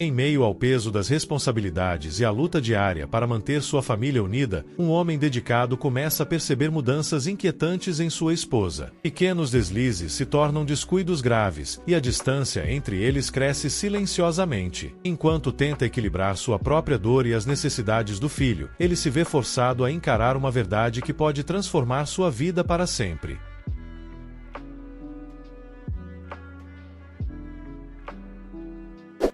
Em meio ao peso das responsabilidades e à luta diária para manter sua família unida, um homem dedicado começa a perceber mudanças inquietantes em sua esposa. Pequenos deslizes se tornam descuidos graves, e a distância entre eles cresce silenciosamente. Enquanto tenta equilibrar sua própria dor e as necessidades do filho, ele se vê forçado a encarar uma verdade que pode transformar sua vida para sempre.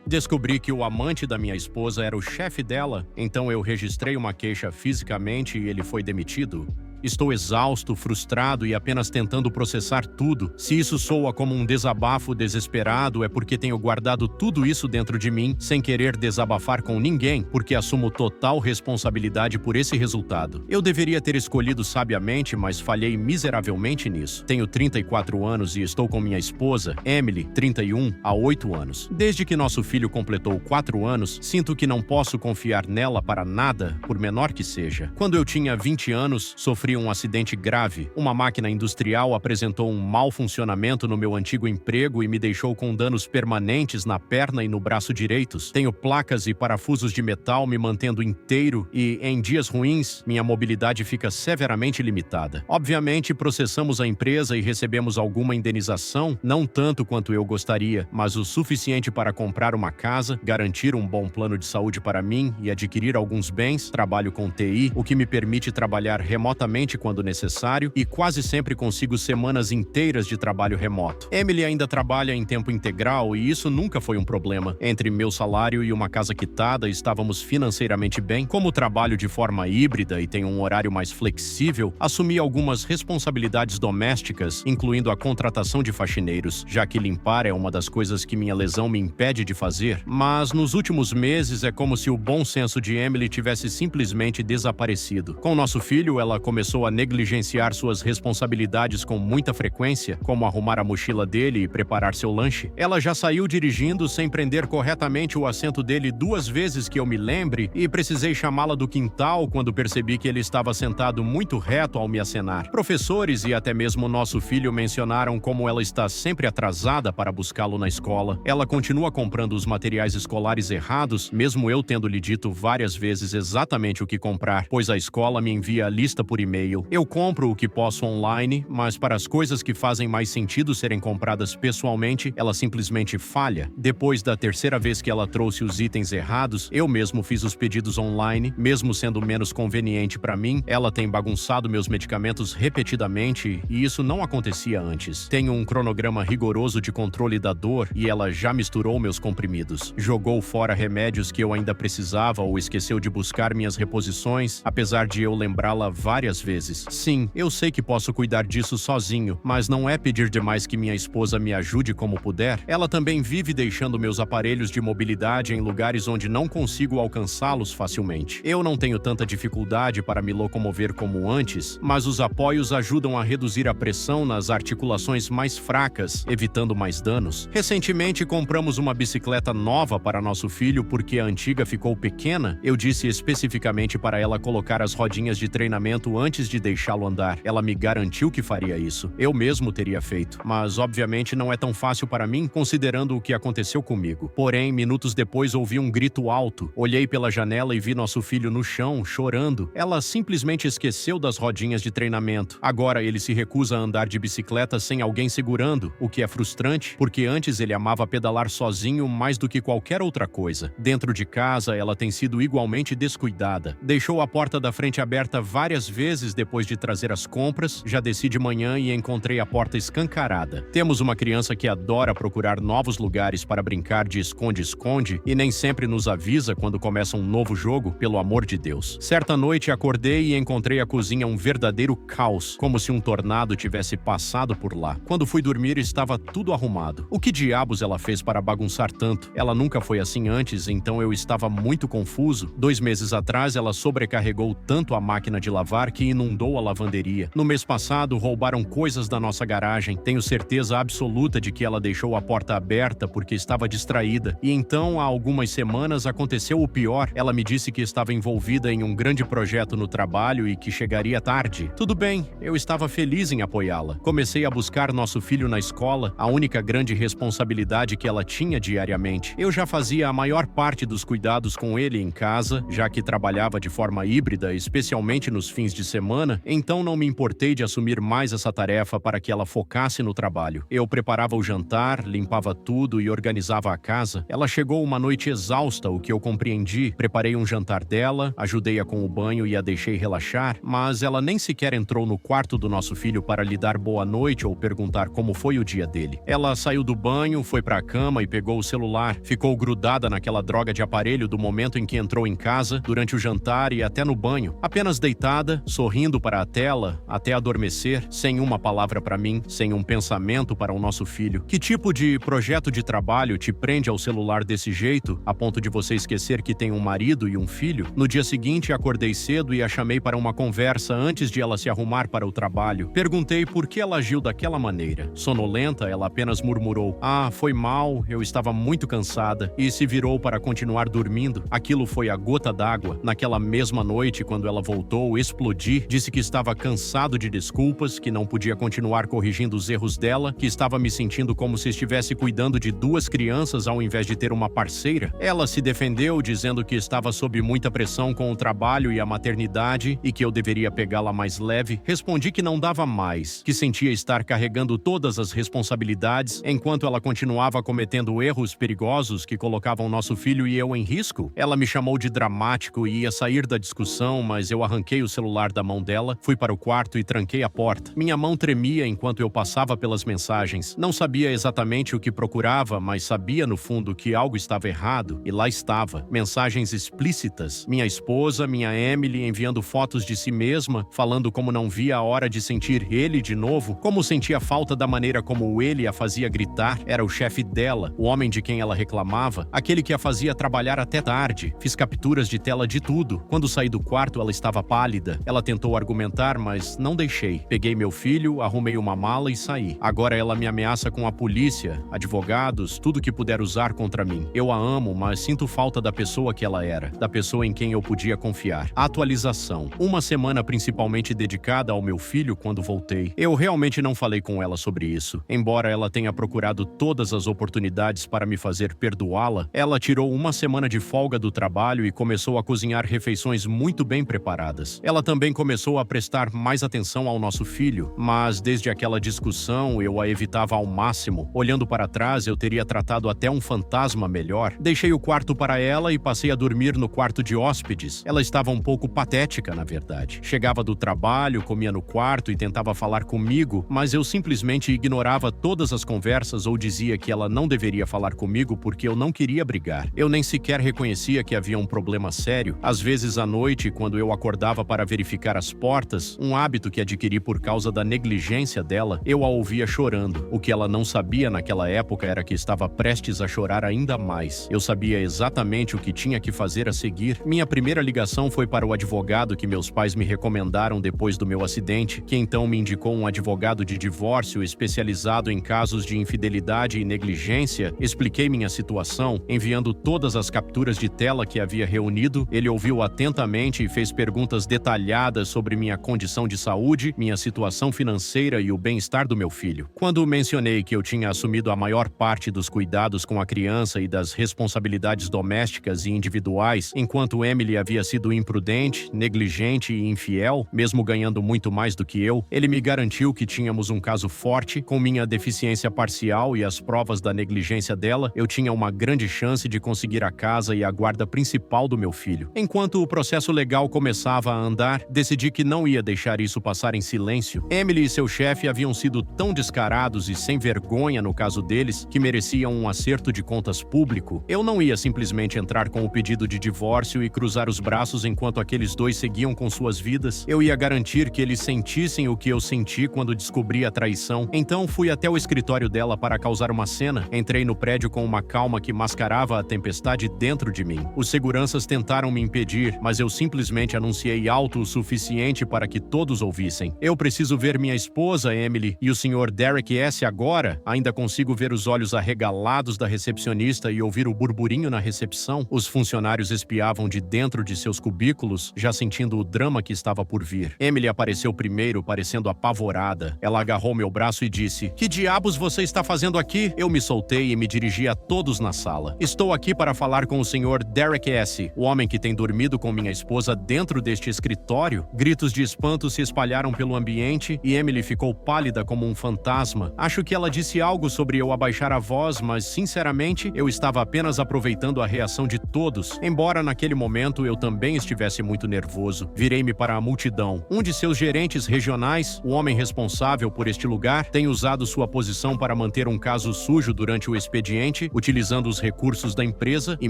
Descobri que o amante da minha esposa era o chefe dela, então eu registrei uma queixa fisicamente e ele foi demitido. Estou exausto, frustrado e apenas tentando processar tudo. Se isso soa como um desabafo desesperado, é porque tenho guardado tudo isso dentro de mim, sem querer desabafar com ninguém, porque assumo total responsabilidade por esse resultado. Eu deveria ter escolhido sabiamente, mas falhei miseravelmente nisso. Tenho 34 anos e estou com minha esposa, Emily, 31, há 8 anos. Desde que nosso filho completou 4 anos, sinto que não posso confiar nela para nada, por menor que seja. Quando eu tinha 20 anos, sofri um acidente grave. Uma máquina industrial apresentou um mau funcionamento no meu antigo emprego e me deixou com danos permanentes na perna e no braço direitos. Tenho placas e parafusos de metal me mantendo inteiro e, em dias ruins, minha mobilidade fica severamente limitada. Obviamente, processamos a empresa e recebemos alguma indenização, não tanto quanto eu gostaria, mas o suficiente para comprar uma casa, garantir um bom plano de saúde para mim e adquirir alguns bens. Trabalho com TI, o que me permite trabalhar remotamente quando necessário e quase sempre consigo semanas inteiras de trabalho remoto. Emily ainda trabalha em tempo integral e isso nunca foi um problema. Entre meu salário e uma casa quitada, estávamos financeiramente bem. Como trabalho de forma híbrida e tenho um horário mais flexível, assumi algumas responsabilidades domésticas, incluindo a contratação de faxineiros, já que limpar é uma das coisas que minha lesão me impede de fazer. Mas nos últimos meses é como se o bom senso de Emily tivesse simplesmente desaparecido. Com nosso filho, ela começou a negligenciar suas responsabilidades com muita frequência, como arrumar a mochila dele e preparar seu lanche. Ela já saiu dirigindo sem prender corretamente o assento dele 2 vezes que eu me lembre e precisei chamá-la do quintal quando percebi que ele estava sentado muito reto ao me acenar. Professores e até mesmo nosso filho mencionaram como ela está sempre atrasada para buscá-lo na escola. Ela continua comprando os materiais escolares errados, mesmo eu tendo lhe dito várias vezes exatamente o que comprar, pois a escola me envia a lista por e-mail. Eu compro o que posso online, mas para as coisas que fazem mais sentido serem compradas pessoalmente, ela simplesmente falha. Depois da 3ª vez que ela trouxe os itens errados, eu mesmo fiz os pedidos online, mesmo sendo menos conveniente para mim. Ela tem bagunçado meus medicamentos repetidamente e isso não acontecia antes. Tenho um cronograma rigoroso de controle da dor e ela já misturou meus comprimidos. Jogou fora remédios que eu ainda precisava ou esqueceu de buscar minhas reposições, apesar de eu lembrá-la várias vezes. Sim, eu sei que posso cuidar disso sozinho, mas não é pedir demais que minha esposa me ajude como puder. Ela também vive deixando meus aparelhos de mobilidade em lugares onde não consigo alcançá-los facilmente. Eu não tenho tanta dificuldade para me locomover como antes, mas os apoios ajudam a reduzir a pressão nas articulações mais fracas, evitando mais danos. Recentemente compramos uma bicicleta nova para nosso filho porque a antiga ficou pequena. Eu disse especificamente para ela colocar as rodinhas de treinamento antes de deixá-lo andar. Ela me garantiu que faria isso. Eu mesmo teria feito. Mas, obviamente, não é tão fácil para mim, considerando o que aconteceu comigo. Porém, minutos depois ouvi um grito alto. Olhei pela janela e vi nosso filho no chão, chorando. Ela simplesmente esqueceu das rodinhas de treinamento. Agora ele se recusa a andar de bicicleta sem alguém segurando, o que é frustrante, porque antes ele amava pedalar sozinho mais do que qualquer outra coisa. Dentro de casa, ela tem sido igualmente descuidada. Deixou a porta da frente aberta várias vezes depois de trazer as compras, já desci de manhã e encontrei a porta escancarada. Temos uma criança que adora procurar novos lugares para brincar de esconde-esconde e nem sempre nos avisa quando começa um novo jogo, pelo amor de Deus. Certa noite acordei e encontrei a cozinha um verdadeiro caos, como se um tornado tivesse passado por lá. Quando fui dormir estava tudo arrumado. O que diabos ela fez para bagunçar tanto? Ela nunca foi assim antes, então eu estava muito confuso. 2 meses atrás ela sobrecarregou tanto a máquina de lavar que inundou a lavanderia. No mês passado, roubaram coisas da nossa garagem. Tenho certeza absoluta de que ela deixou a porta aberta porque estava distraída. E então, há algumas semanas, aconteceu o pior. Ela me disse que estava envolvida em um grande projeto no trabalho e que chegaria tarde. Tudo bem, eu estava feliz em apoiá-la. Comecei a buscar nosso filho na escola, a única grande responsabilidade que ela tinha diariamente. Eu já fazia a maior parte dos cuidados com ele em casa, já que trabalhava de forma híbrida, especialmente nos fins de semana, então não me importei de assumir mais essa tarefa para que ela focasse no trabalho. Eu preparava o jantar, limpava tudo e organizava a casa. Ela chegou uma noite exausta, o que eu compreendi. Preparei um jantar dela, ajudei-a com o banho e a deixei relaxar, mas ela nem sequer entrou no quarto do nosso filho para lhe dar boa noite ou perguntar como foi o dia dele. Ela saiu do banho, foi para a cama e pegou o celular. Ficou grudada naquela droga de aparelho do momento em que entrou em casa, durante o jantar e até no banho. Apenas deitada, sorrindo para a tela, até adormecer, sem uma palavra para mim, sem um pensamento para o nosso filho. Que tipo de projeto de trabalho te prende ao celular desse jeito, a ponto de você esquecer que tem um marido e um filho? No dia seguinte, acordei cedo e a chamei para uma conversa antes de ela se arrumar para o trabalho. Perguntei por que ela agiu daquela maneira. Sonolenta, ela apenas murmurou: "Ah, foi mal, eu estava muito cansada", e se virou para continuar dormindo. Aquilo foi a gota d'água. Naquela mesma noite, quando ela voltou, explodi, disse que estava cansado de desculpas, que não podia continuar corrigindo os erros dela, que estava me sentindo como se estivesse cuidando de duas crianças ao invés de ter uma parceira. Ela se defendeu, dizendo que estava sob muita pressão com o trabalho e a maternidade e que eu deveria pegá-la mais leve. Respondi que não dava mais, que sentia estar carregando todas as responsabilidades enquanto ela continuava cometendo erros perigosos que colocavam nosso filho e eu em risco. Ela me chamou de dramático e ia sair da discussão, mas eu arranquei o celular da mão dela, fui para o quarto e tranquei a porta. Minha mão tremia enquanto eu passava pelas mensagens. Não sabia exatamente o que procurava, mas sabia no fundo que algo estava errado, e lá estava. Mensagens explícitas. Minha esposa, minha Emily, enviando fotos de si mesma, falando como não via a hora de sentir ele de novo, como sentia falta da maneira como ele a fazia gritar. Era o chefe dela, o homem de quem ela reclamava, aquele que a fazia trabalhar até tarde. Fiz capturas de tela de tudo. Quando saí do quarto, ela estava pálida. Ela tentou argumentar, mas não deixei. Peguei meu filho, arrumei uma mala e saí. Agora ela me ameaça com a polícia, advogados, tudo que puder usar contra mim. Eu a amo, mas sinto falta da pessoa que ela era, da pessoa em quem eu podia confiar. Atualização. Uma semana principalmente dedicada ao meu filho quando voltei. Eu realmente não falei com ela sobre isso. Embora ela tenha procurado todas as oportunidades para me fazer perdoá-la, ela tirou uma semana de folga do trabalho e começou a cozinhar refeições muito bem preparadas. Ela também começou a prestar mais atenção ao nosso filho, mas desde aquela discussão eu a evitava ao máximo. Olhando para trás, eu teria tratado até um fantasma melhor. Deixei o quarto para ela e passei a dormir no quarto de hóspedes. Ela estava um pouco patética, na verdade. Chegava do trabalho, comia no quarto e tentava falar comigo, mas eu simplesmente ignorava todas as conversas ou dizia que ela não deveria falar comigo porque eu não queria brigar. Eu nem sequer reconhecia que havia um problema sério. Às vezes à noite, quando eu acordava para verificar as portas, um hábito que adquiri por causa da negligência dela, eu a ouvia chorando. O que ela não sabia naquela época era que estava prestes a chorar ainda mais. Eu sabia exatamente o que tinha que fazer a seguir. Minha primeira ligação foi para o advogado que meus pais me recomendaram depois do meu acidente, que então me indicou um advogado de divórcio especializado em casos de infidelidade e negligência. Expliquei minha situação, enviando todas as capturas de tela que havia reunido. Ele ouviu atentamente e fez perguntas detalhadas sobre minha condição de saúde, minha situação financeira e o bem-estar do meu filho. Quando mencionei que eu tinha assumido a maior parte dos cuidados com a criança e das responsabilidades domésticas e individuais, enquanto Emily havia sido imprudente, negligente e infiel, mesmo ganhando muito mais do que eu, ele me garantiu que tínhamos um caso forte. Com minha deficiência parcial e as provas da negligência dela, eu tinha uma grande chance de conseguir a casa e a guarda principal do meu filho. Enquanto o processo legal começava a andar, decidi que não ia deixar isso passar em silêncio. Emily e seu chefe haviam sido tão descarados e sem vergonha no caso deles que mereciam um acerto de contas público. Eu não ia simplesmente entrar com o pedido de divórcio e cruzar os braços enquanto aqueles dois seguiam com suas vidas. Eu ia garantir que eles sentissem o que eu senti quando descobri a traição. Então fui até o escritório dela para causar uma cena. Entrei no prédio com uma calma que mascarava a tempestade dentro de mim. Os seguranças tentaram me impedir, mas eu simplesmente anunciei alto o suficiente suficiente para que todos ouvissem. Eu preciso ver minha esposa, Emily, e o Sr. Derek S. agora. Ainda consigo ver os olhos arregalados da recepcionista e ouvir o burburinho na recepção. Os funcionários espiavam de dentro de seus cubículos, já sentindo o drama que estava por vir. Emily apareceu primeiro, parecendo apavorada. Ela agarrou meu braço e disse: "Que diabos você está fazendo aqui?" Eu me soltei e me dirigi a todos na sala. "Estou aqui para falar com o Sr. Derek S., o homem que tem dormido com minha esposa dentro deste escritório." Gritos de espanto se espalharam pelo ambiente e Emily ficou pálida como um fantasma. Acho que ela disse algo sobre eu abaixar a voz, mas sinceramente eu estava apenas aproveitando a reação de todos. Embora naquele momento eu também estivesse muito nervoso. Virei-me para a multidão. Um de seus gerentes regionais, o homem responsável por este lugar, tem usado sua posição para manter um caso sujo durante o expediente, utilizando os recursos da empresa e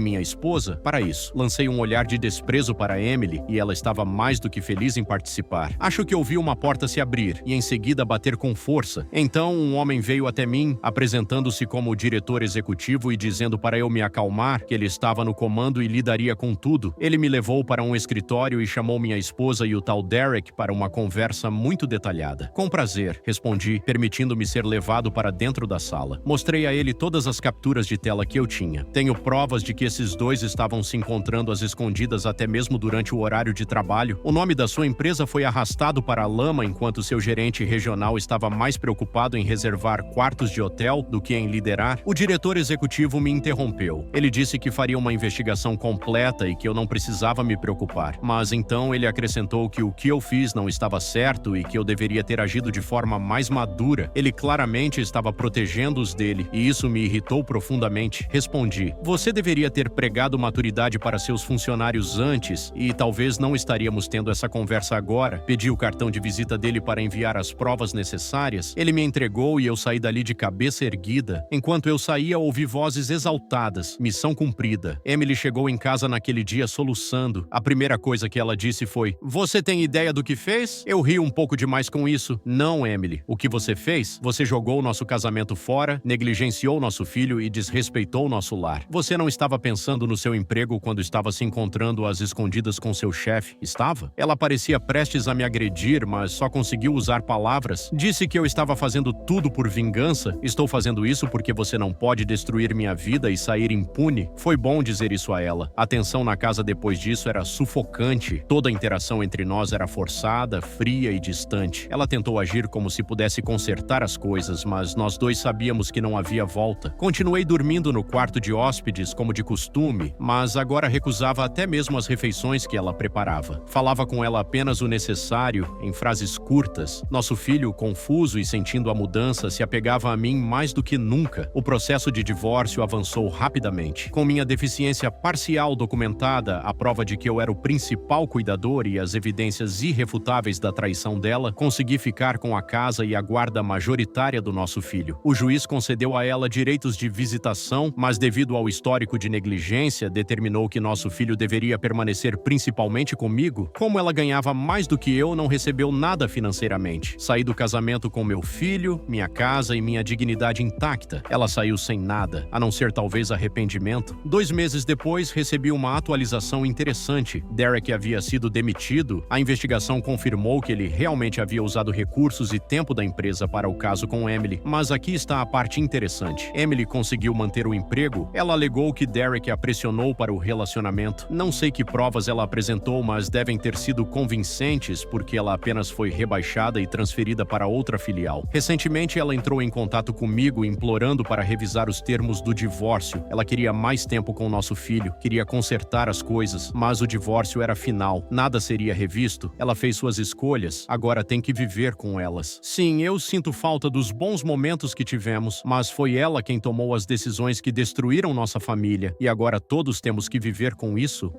minha esposa para isso. Lancei um olhar de desprezo para Emily e ela estava mais do que feliz em participar. Acho que ouvi uma porta se abrir e em seguida bater com força. Então um homem veio até mim, apresentando-se como o diretor executivo e dizendo para eu me acalmar, que ele estava no comando e lidaria com tudo. Ele me levou para um escritório e chamou minha esposa e o tal Derek para uma conversa muito detalhada. "Com prazer", respondi, permitindo-me ser levado para dentro da sala. Mostrei a ele todas as capturas de tela que eu tinha. Tenho provas de que esses dois estavam se encontrando às escondidas até mesmo durante o horário de trabalho. O nome da sua empresa foi arrastado para a lama enquanto seu gerente regional estava mais preocupado em reservar quartos de hotel do que em liderar. O diretor executivo me interrompeu. Ele disse que faria uma investigação completa e que eu não precisava me preocupar. Mas então ele acrescentou que o que eu fiz não estava certo e que eu deveria ter agido de forma mais madura. Ele claramente estava protegendo os dele e isso me irritou profundamente. Respondi: "Você deveria ter pregado maturidade para seus funcionários antes e talvez não estaríamos tendo essa conversa agora." Pedi o cartão de visita dele para enviar as provas necessárias. Ele me entregou e eu saí dali de cabeça erguida. Enquanto eu saía, ouvi vozes exaltadas. Missão cumprida. Emily chegou em casa naquele dia soluçando. A primeira coisa que ela disse foi: "Você tem ideia do que fez?" Eu ri um pouco demais com isso. "Não, Emily. O que você fez? Você jogou nosso casamento fora, negligenciou nosso filho e desrespeitou nosso lar. Você não estava pensando no seu emprego quando estava se encontrando às escondidas com seu chefe, estava?" Ela parecia prestes a me agredir, mas só conseguiu usar palavras. "Disse que eu estava fazendo tudo por vingança. Estou fazendo isso porque você não pode destruir minha vida e sair impune." Foi bom dizer isso a ela. A tensão na casa depois disso era sufocante. Toda a interação entre nós era forçada, fria e distante. Ela tentou agir como se pudesse consertar as coisas, mas nós dois sabíamos que não havia volta. Continuei dormindo no quarto de hóspedes, como de costume, mas agora recusava até mesmo as refeições que ela preparava. Falava com ela apenas o necessário, em frases curtas. Nosso filho, confuso e sentindo a mudança, se apegava a mim mais do que nunca. O processo de divórcio avançou rapidamente. Com minha deficiência parcial documentada, a prova de que eu era o principal cuidador e as evidências irrefutáveis da traição dela, consegui ficar com a casa e a guarda majoritária do nosso filho. O juiz concedeu a ela direitos de visitação, mas devido ao histórico de negligência, determinou que nosso filho deveria permanecer principalmente comigo. Como ela ganhava mais do que eu, não recebeu nada financeiramente. Saí do casamento com meu filho, minha casa e minha dignidade intacta. Ela saiu sem nada, a não ser talvez arrependimento. 2 meses depois, recebi uma atualização interessante. Derek havia sido demitido. A investigação confirmou que ele realmente havia usado recursos e tempo da empresa para o caso com Emily. Mas aqui está a parte interessante. Emily conseguiu manter o emprego. Ela alegou que Derek a pressionou para o relacionamento. Não sei que provas ela apresentou, mas devem ter sido convincentes porque ela apenas foi rebaixada e transferida para outra filial. Recentemente, ela entrou em contato comigo implorando para revisar os termos do divórcio. Ela queria mais tempo com nosso filho, queria consertar as coisas, mas o divórcio era final. Nada seria revisto. Ela fez suas escolhas, agora tem que viver com elas. Sim, eu sinto falta dos bons momentos que tivemos, mas foi ela quem tomou as decisões que destruíram nossa família, e agora todos temos que viver com isso.